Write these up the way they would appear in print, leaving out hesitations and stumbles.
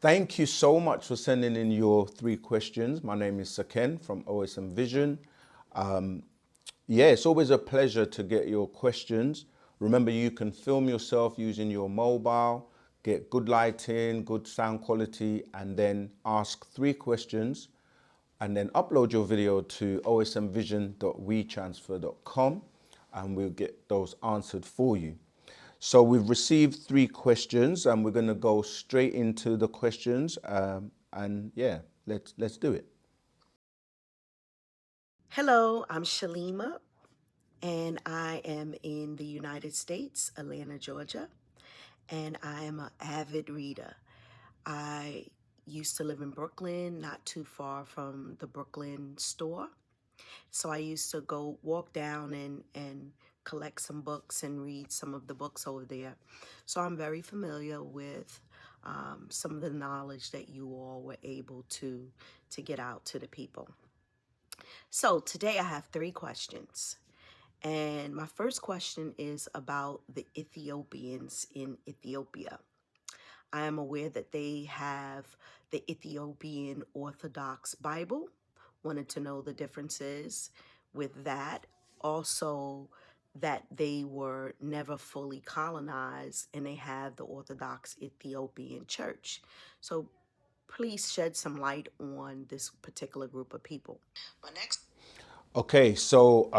Thank you so much for sending in your 3 questions. My name is Saken from OSM Vision. Yeah, it's always a pleasure to get your questions. Remember, you can film yourself using your mobile, get good lighting, good sound quality, and then ask 3 questions, and then upload your video to osmvision.wetransfer.com, and we'll get those answered for you. So we've received 3 questions, and we're going to go straight into the questions. And yeah, let's do it. Hello, I'm Shalima, and I am in the United States, Atlanta, Georgia, and I am an avid reader. I used to live in Brooklyn, not too far from the Brooklyn store. So I used to go walk down and collect some books and read some of the books over there. So I'm very familiar with some of the knowledge that you all were able to get out to the people. So today I have 3 questions. And my first question is about the Ethiopians in Ethiopia. I am aware that they have the Ethiopian Orthodox Bible. Wanted to know the differences with that. Also, that they were never fully colonized and they have the Orthodox Ethiopian Church. So please shed some light on this particular group of people. My next Okay, so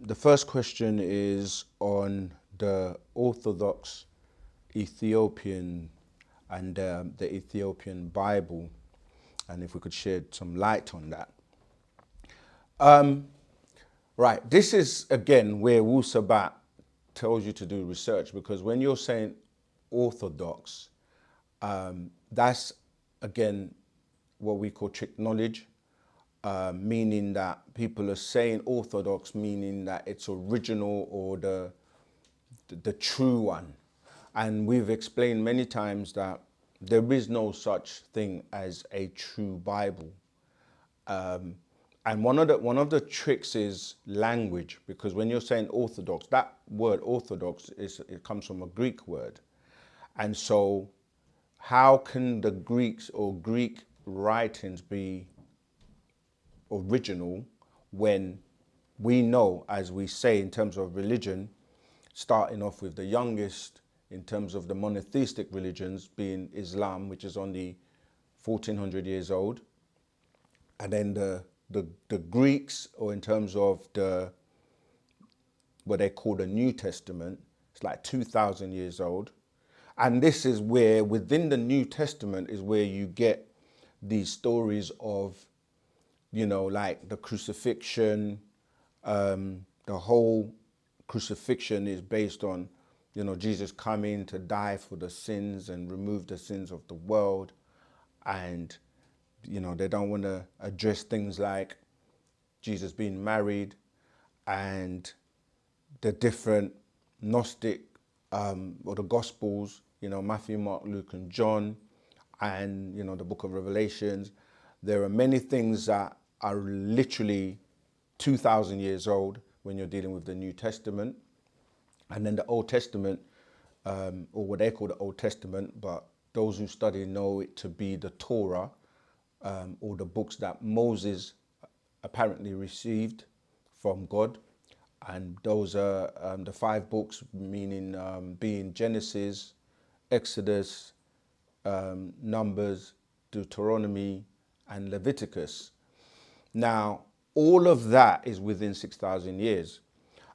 the first question is on the Orthodox Ethiopian and the Ethiopian Bible, and if we could shed some light on that. Right, this is again where Wu-Sabat tells you to do research, because when you're saying Orthodox, that's again what we call trick knowledge, meaning that people are saying Orthodox, meaning that it's original or the true one. And we've explained many times that there is no such thing as a true Bible. And one of the tricks is language, because when you're saying Orthodox, that word Orthodox it comes from a Greek word, and so how can the Greeks or Greek writings be original when we know, as we say in terms of religion, starting off with the youngest in terms of the monotheistic religions being Islam, which is only 1400 years old, and then the Greeks, or in terms of the what they call the New Testament, it's like 2000 years old. And this is where within the New Testament is where you get these stories of, like the crucifixion. The whole crucifixion is based on, Jesus coming to die for the sins and remove the sins of the world. And, they don't want to address things like Jesus being married and the different Gnostic or the Gospels, Matthew, Mark, Luke, and John, and the Book of Revelations. There are many things that are literally 2,000 years old when you're dealing with the New Testament, and then the Old Testament, or what they call the Old Testament, but those who study know it to be the Torah, or the books that Moses apparently received from God. And those are the 5 books, meaning being Genesis, Exodus, Numbers, Deuteronomy, and Leviticus. Now, all of that is within 6,000 years.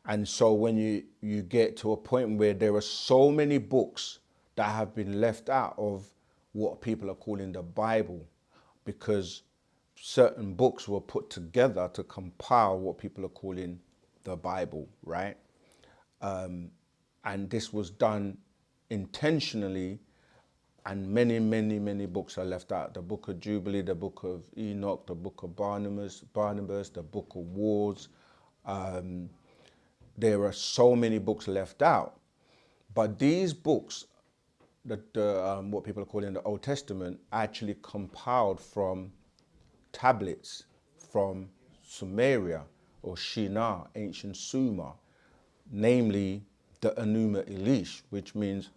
And so when you get to a point where there are so many books that have been left out of what people are calling the Bible, because certain books were put together to compile what people are calling the Bible, right? And this was done intentionally, and many, many, many books are left out. The Book of Jubilee, the Book of Enoch, the Book of Barnabas, the Book of Wars. There are so many books left out. But these books, what people are calling the Old Testament, actually compiled from tablets from Sumeria or Shinar, ancient Sumer, namely the Enuma Elish, which means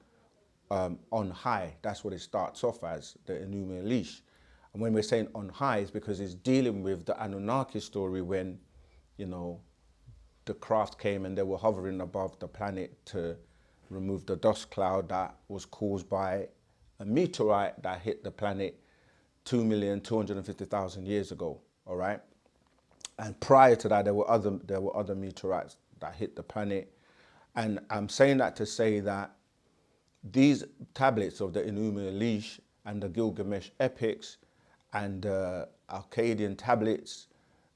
on high. That's what it starts off as, the Enuma Elish. And when we're saying on high, it's because it's dealing with the Anunnaki story when, you know, the craft came and they were hovering above the planet to remove the dust cloud that was caused by a meteorite that hit the planet 2,250,000 years ago, all right? And prior to that, there were other meteorites that hit the planet. And I'm saying that to say that these tablets of the Enuma Elish and the Gilgamesh epics and the Akkadian tablets,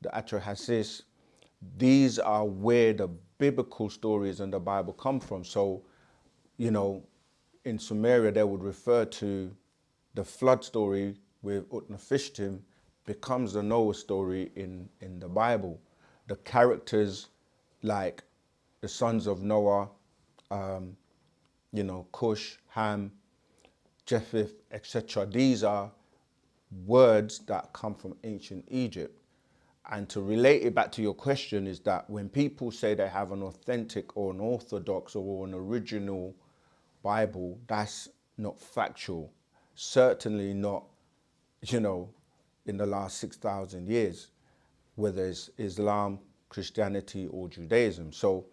the Atrahasis, these are where the biblical stories in the Bible come from. So, you know, in Sumeria, they would refer to the flood story with Utnapishtim becomes the Noah story in the Bible. The characters like the sons of Noah, you know, Cush, Ham, Japheth, etc. These are words that come from ancient Egypt. And to relate it back to your question is that when people say they have an authentic or an orthodox or an original Bible, that's not factual. Certainly not, you know, in the last 6,000 years, whether it's Islam, Christianity, or Judaism. So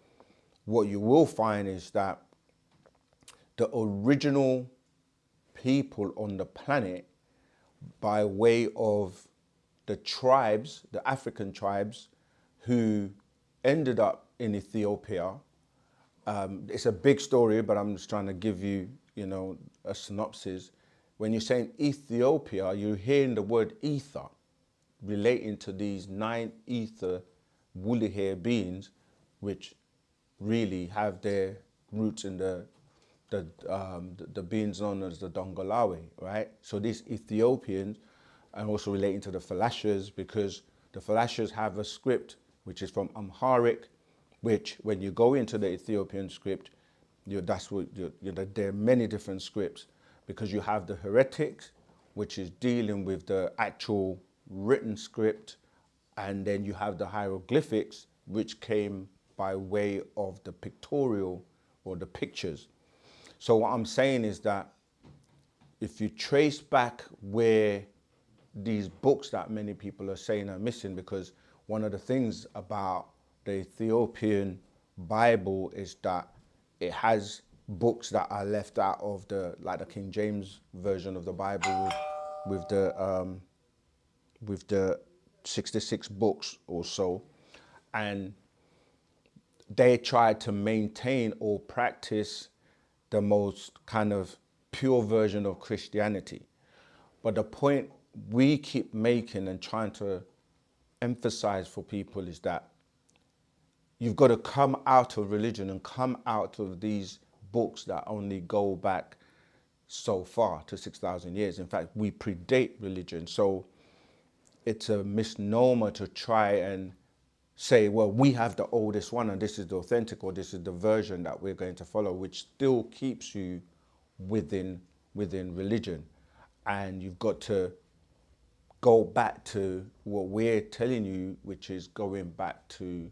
what you will find is that the original people on the planet, by way of the tribes, the African tribes, who ended up in Ethiopia. It's a big story, but I'm just trying to give you, you know, a synopsis. When you're saying Ethiopia, you're hearing the word ether relating to these 9 ether woolly hair beings, which really have their roots in the beings known as the Dongolawe, right? So these Ethiopians, and also relating to the Falashas, because the Falashas have a script which is from Amharic, which when you go into the Ethiopian script, there are many different scripts, because you have the heretics, which is dealing with the actual written script, and then you have the hieroglyphics, which came by way of the pictorial or the pictures. So what I'm saying is that if you trace back where these books that many people are saying are missing, because one of the things about the Ethiopian Bible is that it has books that are left out of the, like the King James version of the Bible with the 66 books or so, and they try to maintain or practice the most kind of pure version of Christianity. But the point we keep making and trying to emphasize for people is that you've got to come out of religion and come out of these books that only go back so far to 6,000 years. In fact, we predate religion. So it's a misnomer to try and say, well, we have the oldest one and this is the authentic, or this is the version that we're going to follow, which still keeps you within religion. And you've got to go back to what we're telling you, which is going back to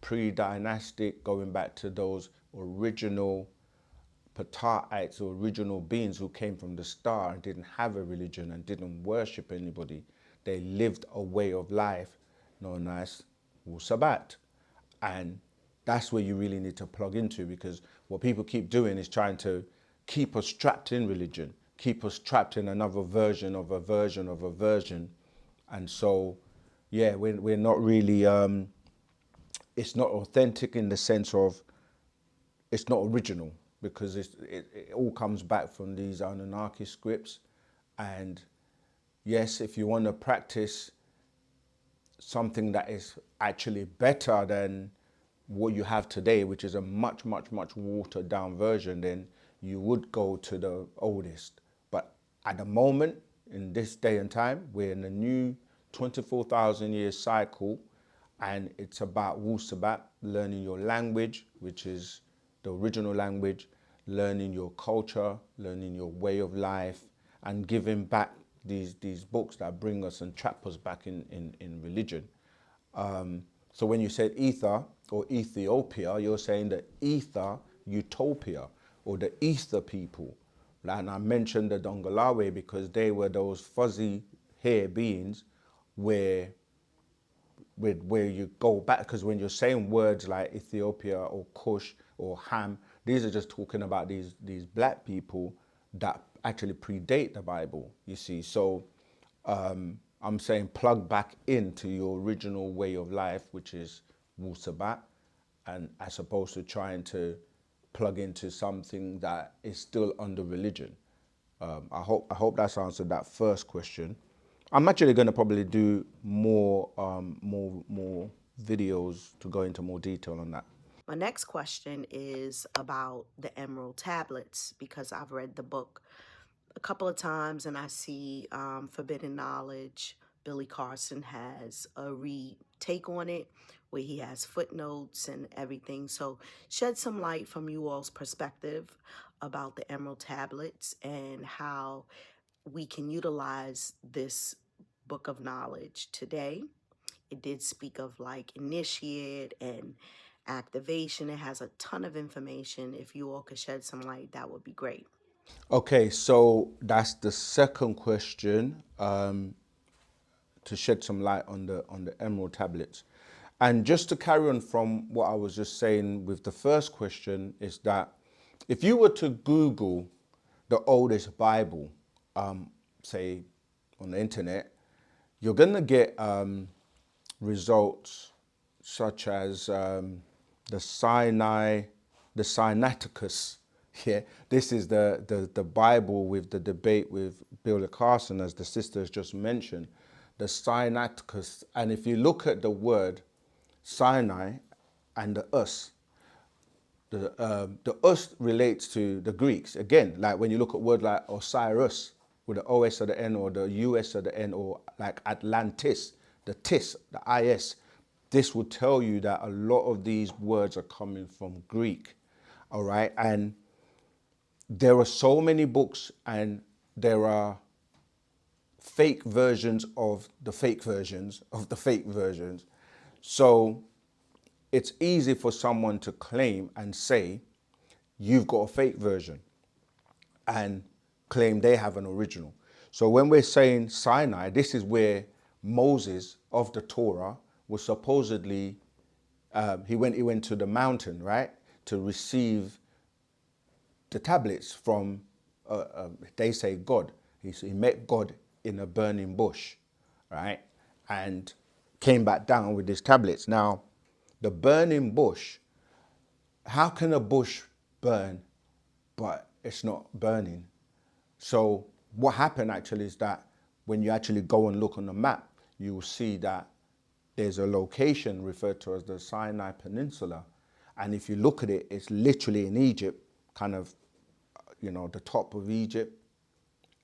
pre-dynastic, going back to those original Pataites or original beings who came from the star and didn't have a religion and didn't worship anybody. They lived a way of life known as Wu-Sabat. And that's where you really need to plug into, because what people keep doing is trying to keep us trapped in religion, keep us trapped in another version of a version of a version. And so, yeah, we're not really, it's not authentic in the sense of it's not original, because it all comes back from these Anunnaki scripts. And yes, if you want to practice something that is actually better than what you have today, which is a much, much, much watered down version, then you would go to the oldest. But at the moment, in this day and time, we're in a new 24,000 year cycle, and it's about Wu-Sabat, learning your language, which is the original language, learning your culture, learning your way of life, and giving back these books that bring us and trap us back in religion. So when you said ether or Ethiopia, you're saying the ether utopia or the ether people, And I mentioned the Dongolawe because they were those fuzzy hair beings where you go back, because when you're saying words like Ethiopia or Kush or Ham, these are just talking about these black people that actually predate the Bible, you see. So I'm saying plug back into your original way of life, which is Wu-Sabat, and as opposed to trying to plug into something that is still under religion. I hope that's answered that first question. I'm actually going to probably do more videos to go into more detail on that. My next question is about the Emerald Tablets, because I've read the book a couple of times and I see Forbidden Knowledge. Billy Carson has a retake on it where he has footnotes and everything. So shed some light from you all's perspective about the Emerald Tablets and how we can utilize this book of knowledge today. It did speak of like initiate and activation. It has a ton of information. If you all could shed some light, that would be great. Okay, so that's the second question, to shed some light on the Emerald tablets. And just to carry on from what I was just saying with the first question, is that if you were to Google the oldest Bible, say on the internet, you're gonna get results such as the Sinai, the Sinaiticus. Yeah, this is the Bible with the debate with Billy Carson, as the sisters just mentioned, the Sinaiticus. And if you look at the word Sinai and the us, the us relates to the Greeks. Again, like when you look at word like Osiris with the OS at the end, or the US at the end, or like Atlantis, the tis, the is, this will tell you that a lot of these words are coming from Greek. All right. And there are so many books, and there are fake versions of the fake versions of the fake versions. So it's easy for someone to claim and say, you've got a fake version, and claim they have an original. So when we're saying Sinai, this is where Moses of the Torah was supposedly, he went to the mountain, right, to receive the tablets from, they say God. He met God in a burning bush, right, and came back down with his tablets. Now, the burning bush, how can a bush burn but it's not burning? So what happened actually is that when you actually go and look on the map, you will see that there's a location referred to as the Sinai Peninsula. And if you look at it, it's literally in Egypt, kind of, the top of Egypt.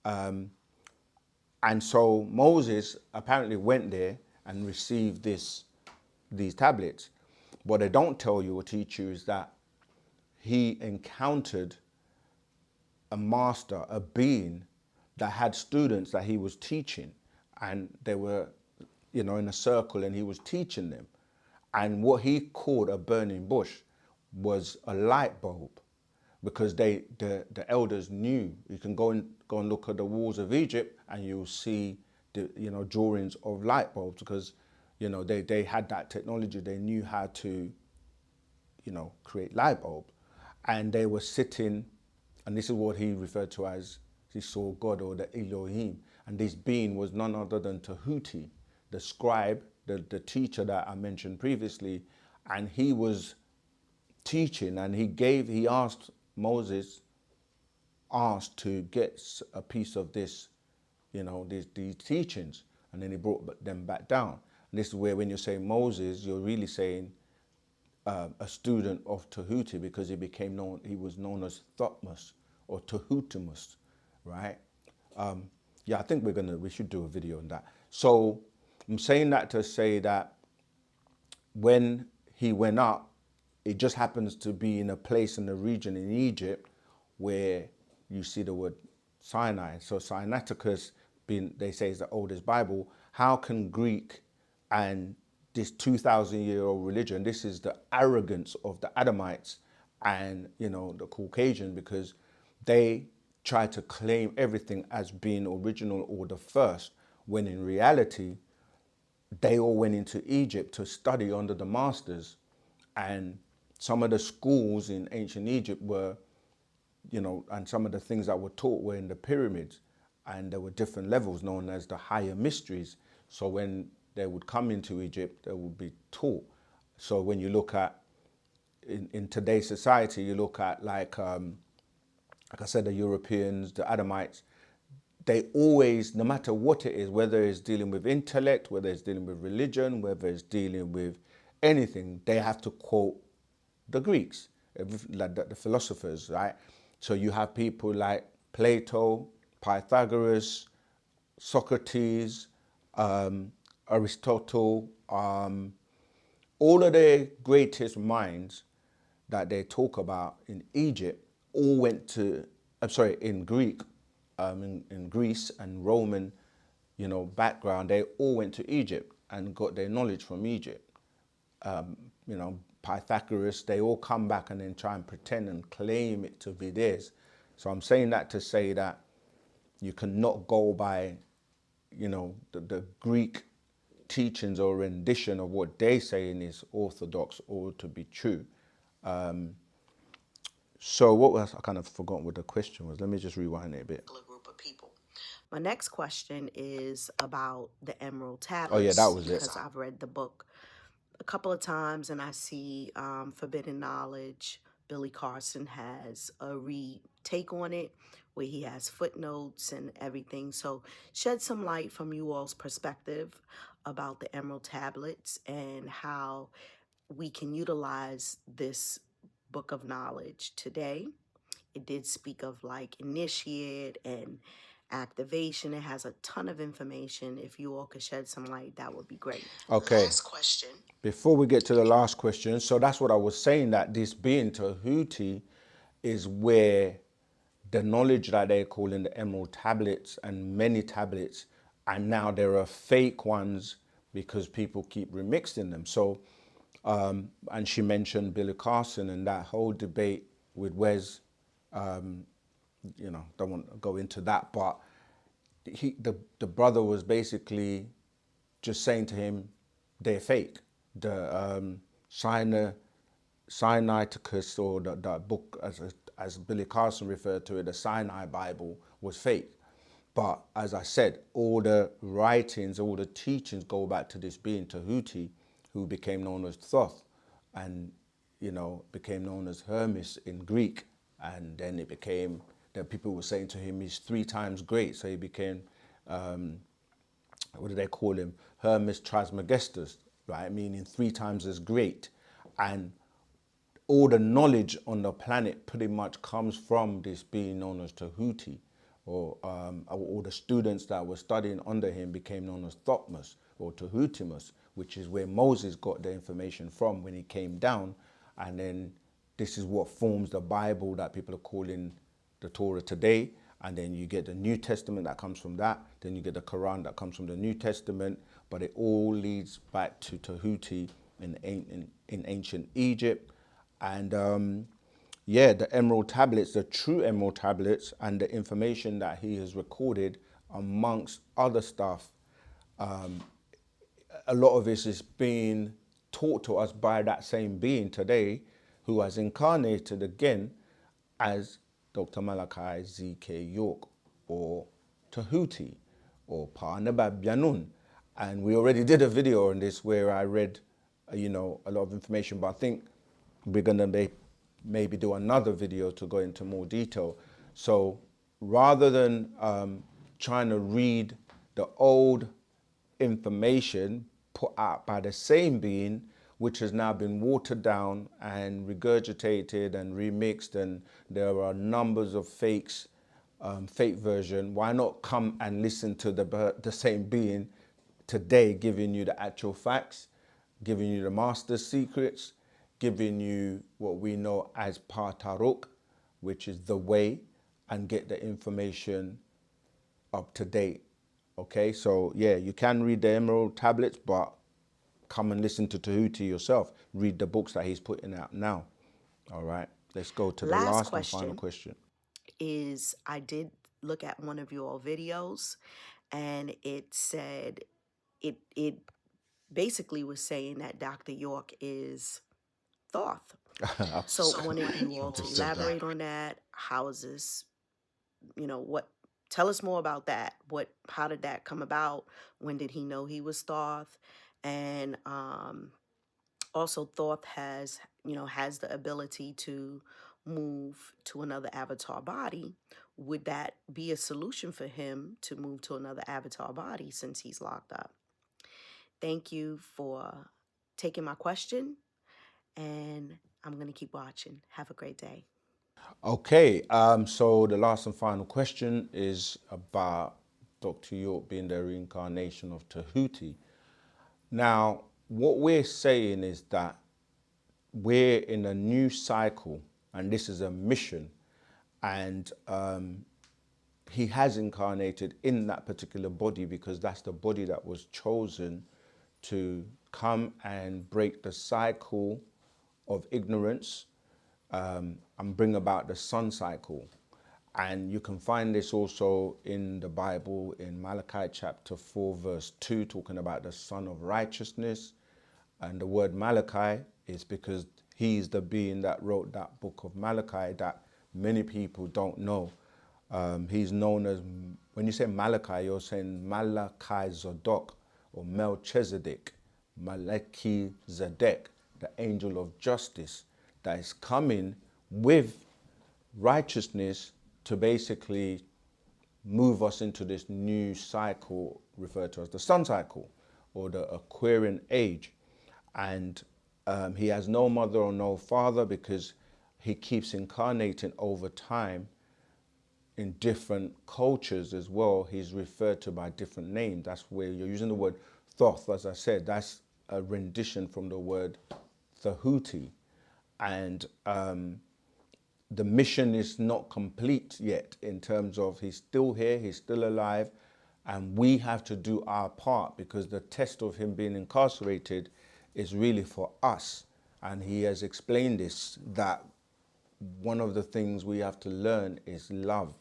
And so Moses apparently went there and received these tablets. What they don't tell you or teach you is that he encountered a master, a being that had students that he was teaching, and they were, in a circle, and he was teaching them. And what he called a burning bush was a light bulb, because the elders knew. You can go and look at the walls of Egypt, and you'll see the drawings of light bulbs, because they had that technology. They knew how to create light bulbs, and they were sitting. And this is what he referred to as, he saw God, or the Elohim. And this being was none other than Tahuti, the scribe, the teacher that I mentioned previously. And he was teaching, and he asked Moses, asked to get a piece of this, these teachings. And then he brought them back down. And this is where, when you say Moses, you're really saying a student of Tahuti, because he was known as Thotmos or Tahutimus, right? Yeah, I think we should do a video on that. So I'm saying that to say that when he went up, it just happens to be in a place in the region in Egypt where you see the word Sinai. So Sinaiticus, they say, is the oldest Bible. How can Greek and this 2,000-year-old religion, this is the arrogance of the Adamites and the Caucasian, because they try to claim everything as being original or the first, when in reality, they all went into Egypt to study under the masters. And some of the schools in ancient Egypt were, and some of the things that were taught were in the pyramids. And there were different levels known as the higher mysteries. So when they would come into Egypt, they would be taught. So when you look at, in today's society, you look at like I said, the Europeans, the Adamites, they always, no matter what it is, whether it's dealing with intellect, whether it's dealing with religion, whether it's dealing with anything, they have to quote the Greeks, like the philosophers, right? So you have people like Plato, Pythagoras, Socrates, Aristotle, all of the greatest minds that they talk about in Egypt all went to, in Greek, in Greece and Roman, background, they all went to Egypt and got their knowledge from Egypt. Pythagoras, they all come back and then try and pretend and claim it to be theirs. So I'm saying that to say that you cannot go by, the Greek teachings or rendition of what they saying is orthodox or to be true. So what was, I kind of forgot what the question was. Let me just rewind it a bit. Group of people. My next question is about the Emerald Tablets. Oh yeah, that was it. Because I've read the book a couple of times and I see Forbidden Knowledge. Billy Carson has a retake on it where he has footnotes and everything. So shed some light from you all's perspective about the Emerald Tablets and how we can utilize this book of knowledge today. It did speak of like initiate and activation. It has a ton of information. If you all could shed some light, that would be great. Okay. Last question. Before we get to the last question, so that's what I was saying, that this being Tahuti is where the knowledge that they're calling the Emerald Tablets and many tablets, and now there are fake ones because people keep remixing them. So, and she mentioned Billy Carson and that whole debate with Wes, don't want to go into that, but the brother was basically just saying to him, they're fake. The Sinaiticus, or the book, as Billy Carson referred to it, the Sinai Bible, was fake. But as I said, all the writings, all the teachings go back to this being Tahuti, who became known as Thoth, and became known as Hermes in Greek, and then it became that people were saying to him he's 3 times great, so he became what do they call him? Hermes Trismegistus, right? Meaning 3 times as great. And all the knowledge on the planet pretty much comes from this being known as Tahuti, or all the students that were studying under him became known as Thotmus or Tahutimus, which is where Moses got the information from when he came down. And then this is what forms the Bible that people are calling the Torah today. And then you get the New Testament that comes from that. Then you get the Quran that comes from the New Testament. But it all leads back to Tahuti in ancient Egypt. And the Emerald Tablets, the true Emerald Tablets, and the information that he has recorded, amongst other stuff, a lot of this is being taught to us by that same being today, who has incarnated again as Dr. Malachi Z.K. York, or Tahuti, or Parnabab Yanun. And we already did a video on this where I read, a lot of information, but I think we're going to maybe do another video to go into more detail. So rather than trying to read the old information put out by the same being, which has now been watered down and regurgitated and remixed, and there are numbers of fakes, fake version, why not come and listen to the same being today, giving you the actual facts, giving you the master's secrets, giving you what we know as Pataruk, which is the way, and get the information up to date. Okay, so yeah, you can read the Emerald Tablets, but come and listen to Tahuti yourself. Read the books that he's putting out now. All right, let's go to the last and final question. is I did look at one of your videos, and it said it basically was saying that Dr. York is Thoth. So I wanted you all to 100% that. elaborate on that. How is this, what, tell us more about that. How did that come about? When did he know he was Thoth? And also Thoth has the ability to move to another avatar body. Would that be a solution for him to move to another avatar body since he's locked up? Thank you for taking my question, and I'm going to keep watching. Have a great day. Okay, so the last and final question is about Dr. York being the reincarnation of Tahuti. Now, what we're saying is that we're in a new cycle, and this is a mission, and he has incarnated in that particular body because that's the body that was chosen to come and break the cycle of ignorance and bring about the sun cycle. And you can find this also in the Bible in Malachi chapter 4 verse 2, talking about the Son of Righteousness. And the word Malachi is because he's the being that wrote that book of Malachi that many people don't know. He's known as, when you say Malachi, you're saying Malachi Zadok or Melchizedek, Malachi Zedek, the angel of justice that is coming with righteousness to basically move us into this new cycle referred to as the sun cycle or the Aquarian age. And he has no mother or no father because he keeps incarnating over time in different cultures as well. He's referred to by different names. That's where you're using the word Thoth, as I said, that's a rendition from the word Tahuti. And the mission is not complete yet in terms of he's still here, he's still alive, and we have to do our part because the test of him being incarcerated is really for us. And he has explained this, that one of the things we have to learn is love,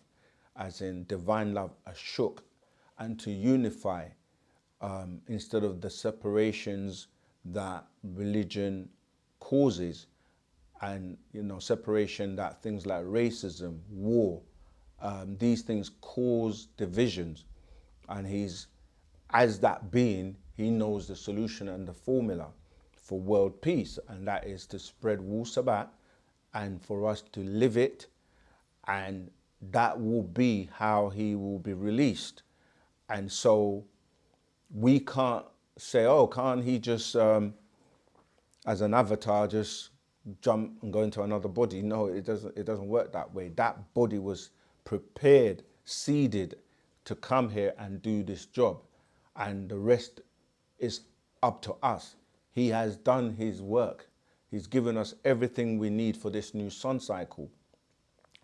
as in divine love, ashuk, and to unify instead of the separations that religion causes, and separation that things like racism, war, these things cause divisions. And he's, as that being, he knows the solution and the formula for world peace, and that is to spread Wu-Sabat and for us to live it, and that will be how he will be released. And so we can't say, oh, can't he just, as an avatar, just jump and go into another body? No, it doesn't work that way. That body was prepared, seeded to come here and do this job, and the rest is up to us. He has done his work. He's given us everything we need for this new sun cycle.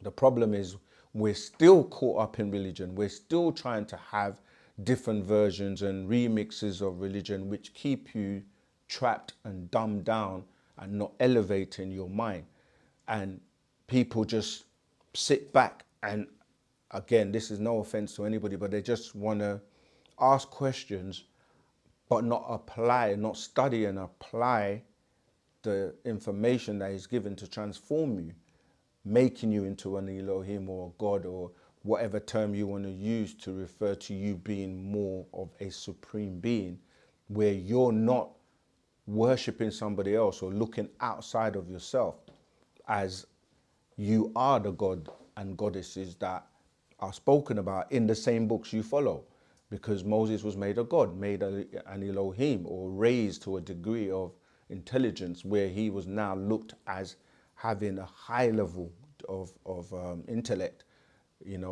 The problem is we're still caught up in religion. We're still trying to have different versions and remixes of religion which keep you trapped and dumbed down and not elevating your mind. And people just sit back and, again, this is no offense to anybody, but they just want to ask questions but not apply, not study and apply the information that is given to transform you, making you into an Elohim or a God or whatever term you want to use to refer to you being more of a supreme being, where you're not worshipping somebody else or looking outside of yourself, as you are the God and goddesses that are spoken about in the same books you follow. Because Moses was made a God, made an Elohim, or raised to a degree of intelligence where he was now looked as having a high level of intellect.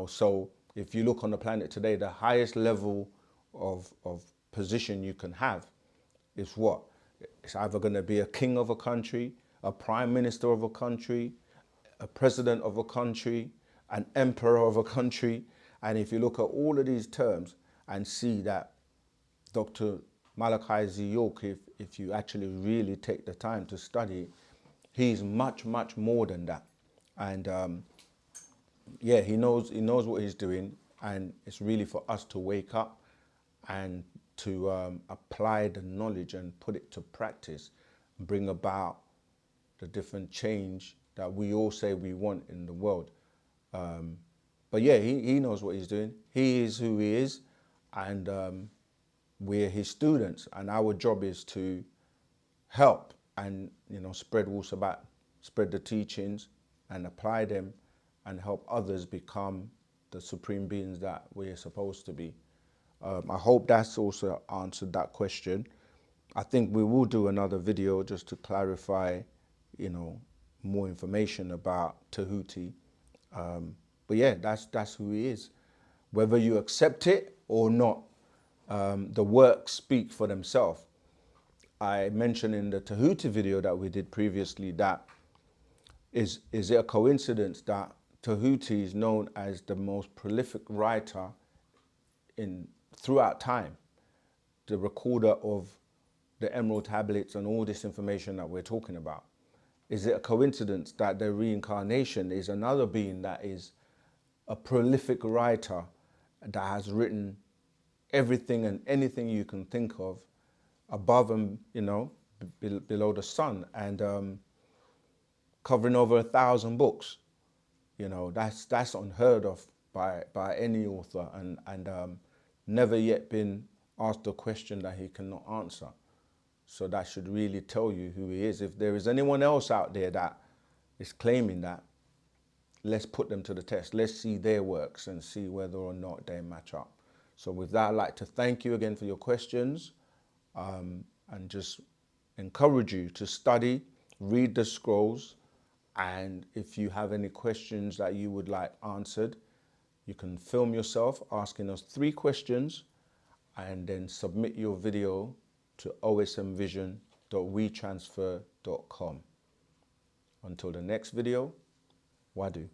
So if you look on the planet today, the highest level of position you can have is what? It's either going to be a king of a country, a prime minister of a country, a president of a country, an emperor of a country. And if you look at all of these terms and see that Dr. Malachi Z. York, if you actually really take the time to study, he's much, much more than that. And yeah, he knows what he's doing, and it's really for us to wake up and to apply the knowledge and put it to practice, and bring about the different change that we all say we want in the world. But yeah, he knows what he's doing. He is who he is, and we're his students, and our job is to help and spread Wu-Sabat, spread the teachings and apply them, and help others become the supreme beings that we're supposed to be. I hope that's also answered that question. I think we will do another video just to clarify, more information about Tahuti. But yeah, that's who he is. Whether you accept it or not, the works speak for themselves. I mentioned in the Tahuti video that we did previously that is it a coincidence that Tahuti is known as the most prolific writer throughout time, the recorder of the emerald tablets and all this information that we're talking about? Is it a coincidence that the reincarnation is another being that is a prolific writer that has written everything and anything you can think of above and below the sun, and covering over 1,000 books? That's unheard of by any author, and never yet been asked a question that he cannot answer. So that should really tell you who he is. If there is anyone else out there that is claiming that, let's put them to the test. Let's see their works and see whether or not they match up. So with that, I'd like to thank you again for your questions, and just encourage you to study, read the scrolls, and if you have any questions that you would like answered, you can film yourself asking us 3 questions and then submit your video to osmvision.wetransfer.com. Until the next video, Wadu.